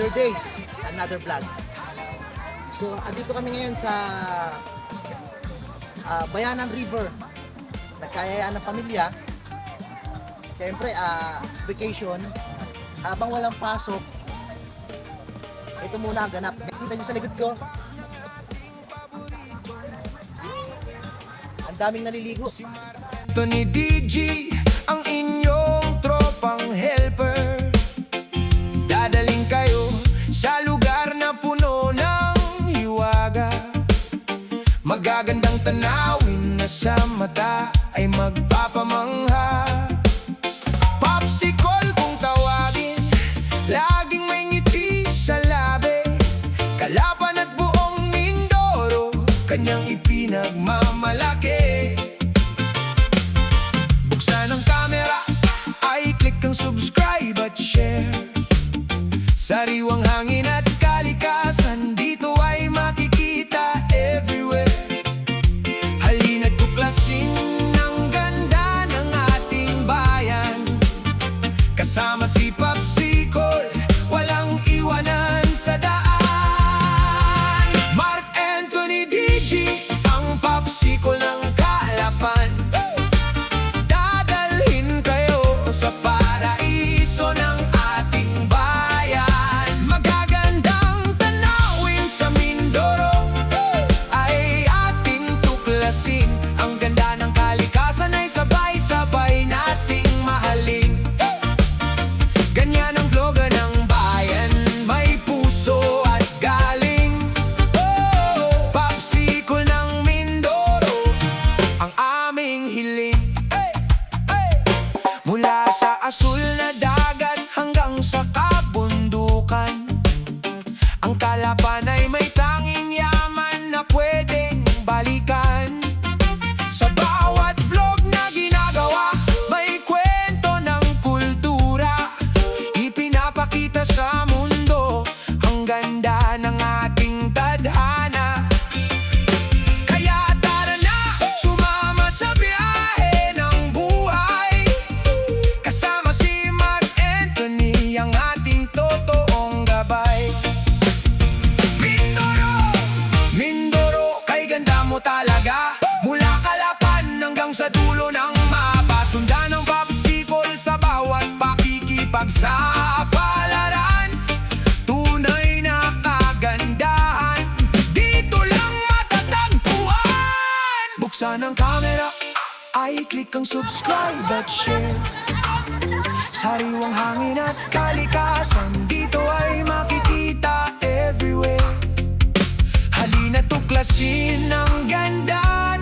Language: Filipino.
another day, another vlog. So, andito kami ngayon sa Bayanan River. Nagkayayaan ng pamilya. Siyempre, vacation. Habang walang pasok, ito muna ang ganap. Nakita nyo sa likod ko. Ang daming naliligo. Tony DG, ang inyong tropang helper. Dadaling kayo sa lugar na puno ng hiwaga. Magagandang tanawin na sa mata ay magpapamangha. Popsicle kung tawagin, laging may ngiti sa labi. Kalapan at buong Mindoro, kanyang ipinagmamalaki. Buksan ang camera, ay click ang subscribe at share. Sariwang hangin at kalikasan, dito ay makikita everywhere. Halina't tuklasin ang ganda ng ating bayan. Kasama si Popsicle, walang iwanan sa daan. Mark Anthony DG, ang Popsicle ng Kalapan. Dadalhin kayo sa paraiso ng ating bayan. Magagandang tanawin sa Mindoro ay ating tuklasin. Ang ganda ng kalikasan ay sabay-sabay nating mahalin. Ganyan ang vlogger ng bayan, may puso at galing. Popsicle ng Mindoro, ang aming hiling. Mula sa asul na dagat hanggang sa kabundukan, ang Kalapan ay may tanging yaman na pwedeng balikan. Sa bawat vlog na ginagawa, may kwento ng kultura. Ipinapakita sa mundo ang ganda ng ating tadhana. Kaya tara na, sumama sa biyahe ng buhay. Kasama si Mark Anthony, ang ating totoong gabay. Mindoro, Mindoro, kay ganda mo talaga. Mula Kalapan hanggang sa dulo ng mapa, sundan ng Popsicle sa bawat pakikipagsapalaran. Tunay na kagandahan, dito lang matatagpuan. Buksan ang camera, ay click ang subscribe at share. Sariwang hangin at kalikasan, dito ay makikita everywhere. Halina't tuklasin ang ganda